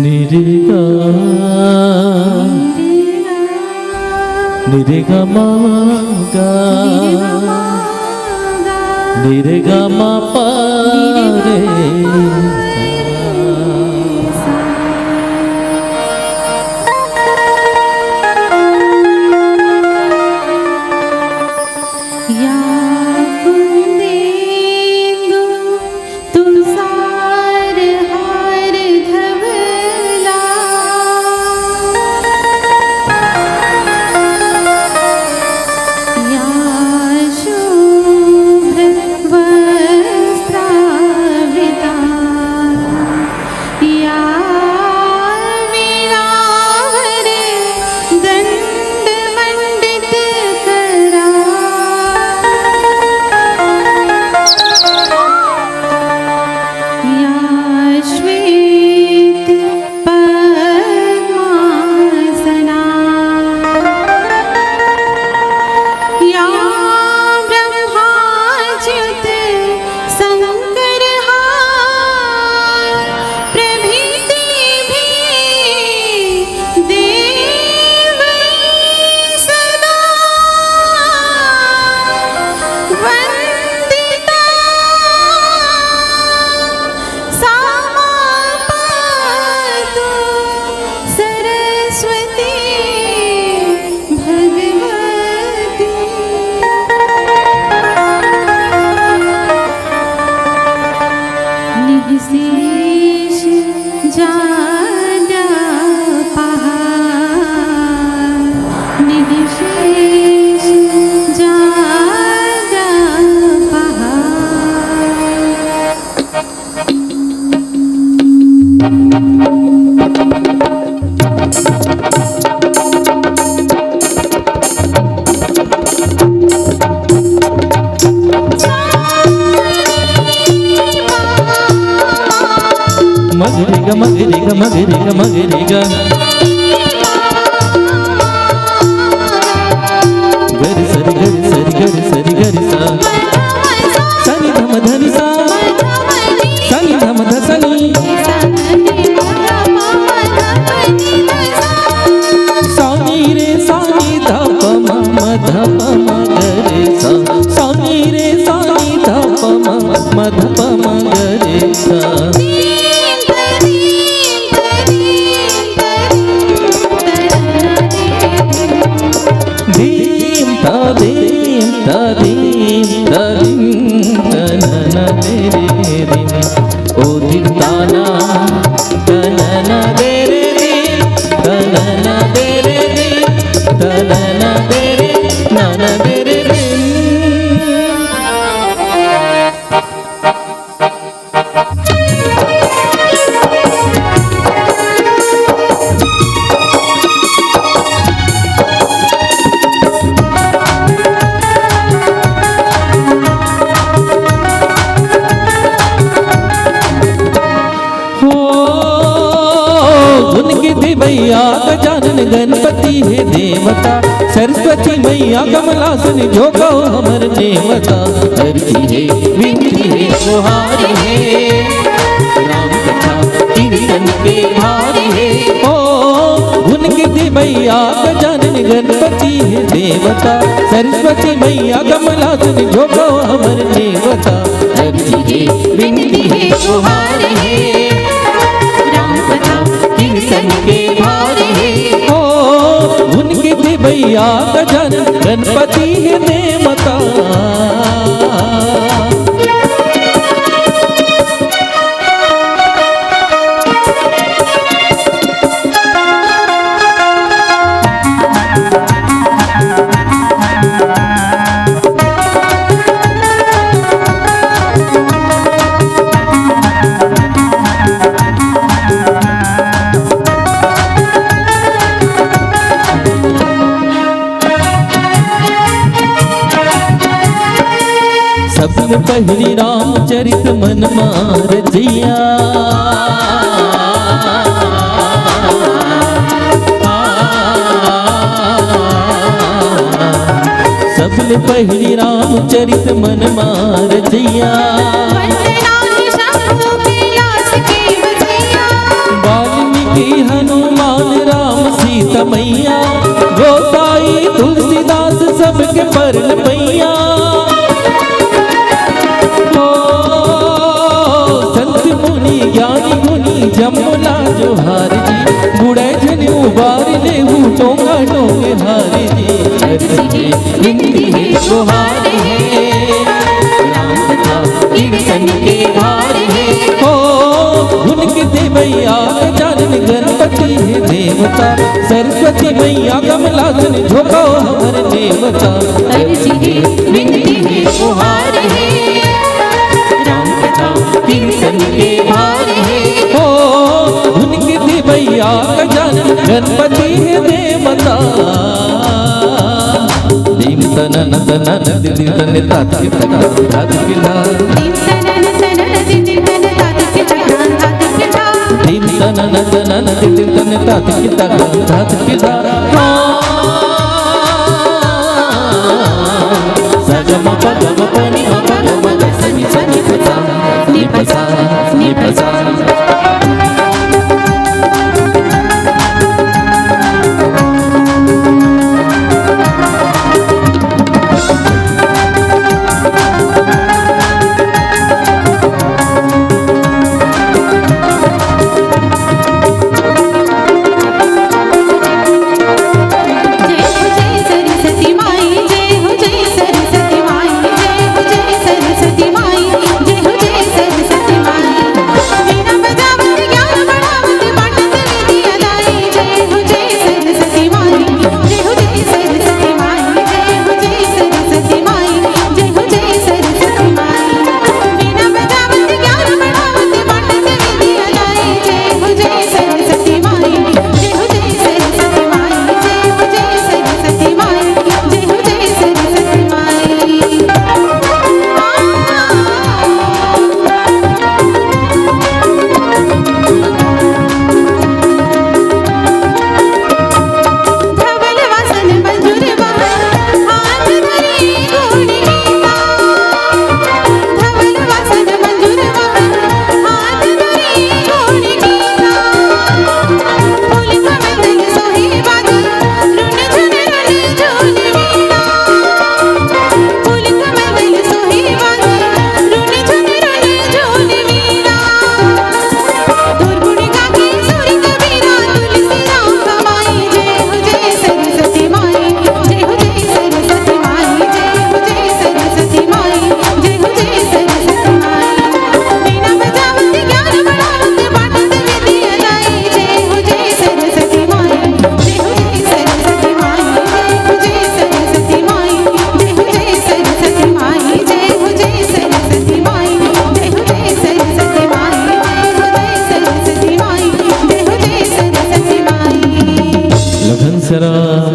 निरिगा निरिगा मागा निरिगा मा पा रे मगरिगा मगरिगा मगरिगा मगरिगा गरि सरि गरि सा सनि धम धनि सा सनि धम ध सनि सानी रे सानी ध प म म ध प म गरे सा सानी रे सानी ध प म म ध प म गरे सा तदीम तदीम तनन तेरे दिन ओ दिन ताना तनन तेरे दिन तनन तेरे दिन तनन तेरे नन तेरे दिन भैया गजानन गणपति है देवता सरस्वती मैया कमलासन जो कहो हमर नेवता हरती है विनती है गुहारी है राम कथा कीर्तन के भारी है ओ उनके दे भैया गजानन गणपति है देवता सरस्वती मैया कमलासन जो कहो हमर नेवता हरती है विनती है गुहारी है राम कथा कीर्तन के भारी है ओ उनके दे भैया गजानन गणपति है देवता सबने पहली रामचरित मन मार जिया सबने पहली रामचरित मन मार जिया वाल्मीकि वाल्मीकि हनुमान राम सीता मैया, गोसाई तुलसीदास सबके परन मैया। ओ संत मुनि ज्ञानी गुनी जमुला जोहार जी, बुढ़े जन उबार ले टोंगा टोंगे हार जी। अर्जी विनती है गुहार है, राम कथा कीर्तन के भार है। ओ उनके देवैया गजानन गणपति है देवता, सरस्वती मैया कमलासन झोंको हमर देवता। अर्जी है विनती है गुहार है, राम कथा कीर्तन के भार है। ओ उनके देवैया गजानन गणपति है देवता। दीम तनन तनन दिदि तन तात के तका तात के धा, दीम तनन तनन दिदि तन तात के तका तात के धा, दीम तनन तनन दिदि तन तात के तका तात के धा। सगम पगम पनि पगम सनि सनि पसा नि पसा नि पसा।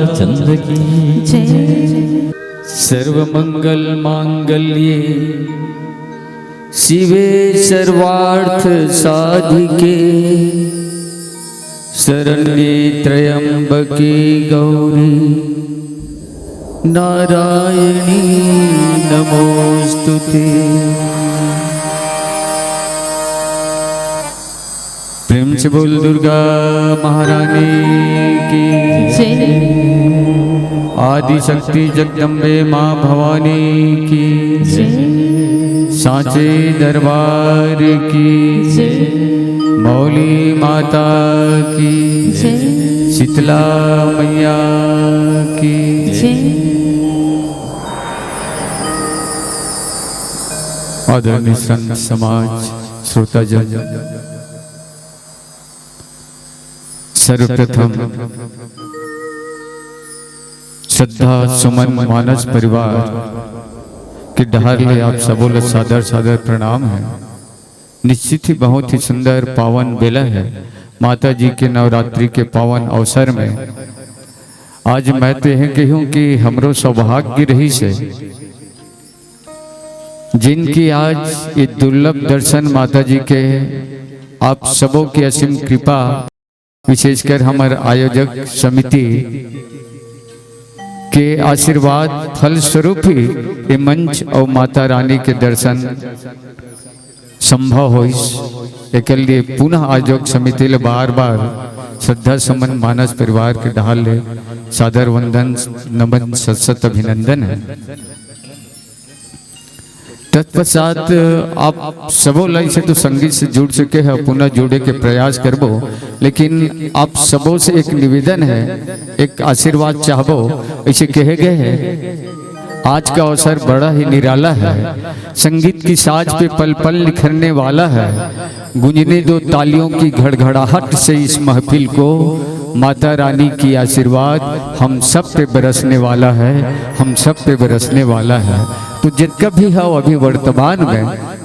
चंद्र की जय। सर्वमंगल मांगल्ये शिवे सर्वार्थ साधिके, शरण्ये त्र्यंबके गौरी नारायणी नमोस्तुते। प्रेम से बोल दुर्गा महारानी की जय। आदि शक्ति जगदम्बे माँ भवानी की जय। सांचे दरबार की जय। मौली माता की जय। शीतला मैया की जय। आदरणीय संत समाज श्रोताजन, सर्वप्रथम श्रद्धा सुमन मानस परिवार के डहार ले आप सबों को सादर सादर प्रणाम है। निश्चित ही बहुत ही सुंदर पावन बेला है माता जी के नवरात्रि के पावन अवसर में। आज मैं तो यह कहूँ कि हमरो सौभाग्य रही से जिनकी आज ये दुर्लभ दर्शन माता जी के आप सबों की असीम कृपा, विशेषकर हमारे आयोजक समिति के आशीर्वाद फल स्वरूप ही ये मंच और माता रानी के दर्शन संभव होइस एक लिए पुनः आयोजक समिति ले बार बार श्रद्धा सुमन मानस परिवार के ढाल ले सादर वंदन नमन सत अभिनंदन है। तत्पश्चात आप सबो लय से तो संगीत से जुड़ चुके हैं, पुनः जुड़े के प्रयास करबो, लेकिन आप सबों से एक निवेदन है, एक आशीर्वाद चाहबो। ऐसे कहे गए हैं आज का अवसर बड़ा ही निराला है, संगीत की साज पे पल पल निखरने वाला है, गूंजने दो तालियों की घड़घड़ाहट से इस महफिल को, माता रानी की आशीर्वाद हम सब पे बरसने वाला है, हम सब पे बरसने वाला है। तो जितना भी है अभी वर्तमान में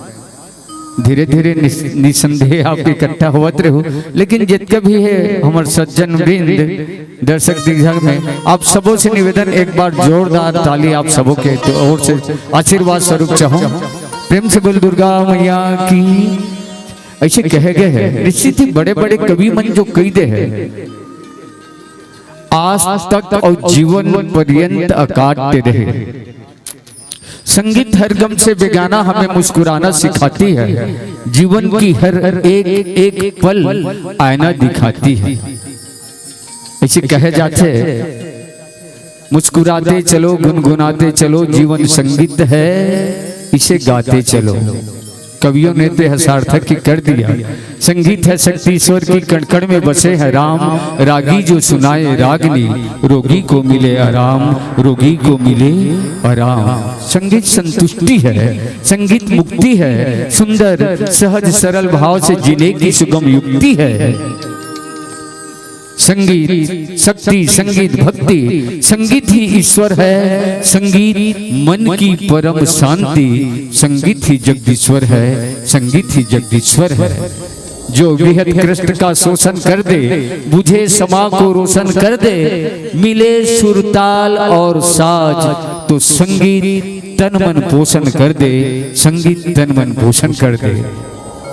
धीरे धीरे निसंदेह आप इकट्ठा होते रहो, लेकिन जितना भी है हमारे सज्जन वृंद दर्शक दिग्गज में आप सबों से निवेदन एक बार जोरदार ताली आप सबों के तो ओर से आशीर्वाद स्वरूप चाहूं। प्रेम से बोल दुर्गा मैया की। ऐसे कहे गए हैं निश्चित ही बड़े बड़े कवि मन जो कही दे हैं आज तक और जीवन पर्यंत अकाटते रहे। संगीत हर गम से बेगाना हमें मुस्कुराना सिखाती है, जीवन की हर एक एक पल आईना दिखाती है। ऐसे कहे जाते मुस्कुराते चलो गुनगुनाते चलो, जीवन संगीत है इसे गाते चलो। कवियों ने तो सार्थक ही कर दिया। संगीत है शक्ति ईश्वर की कण कण में बसे है राम, रागी जो सुनाए रागनी, रोगी को मिले आराम, रोगी को मिले आराम। संगीत संतुष्टि है, संगीत मुक्ति है, सुंदर सहज सरल भाव से जीने की सुगम युक्ति है। संगीत शक्ति, संगीत भक्ति, संगीत ही ईश्वर है, संगीत मन की परम शांति, संगीत ही जगदीश्वर है, संगीत ही जगदीश्वर है। जो बेहद कृष्ण का शोषण कर दे, बुझे समा को रोशन कर दे, मिले सुरताल और साज, तो संगीत तन मन पोषण कर दे, संगीत तन मन पोषण कर दे।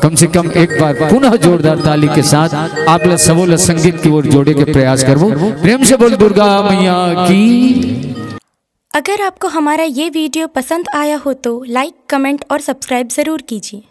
कम से कम एक बार पुनः जोरदार ताली के साथ आप लोग सबों संगीत की ओर जोड़े के प्रयास करो। प्रेम से बोल दुर्गा मैया की। अगर आपको हमारा ये वीडियो पसंद आया हो तो लाइक, कमेंट और सब्सक्राइब ज़रूर कीजिए।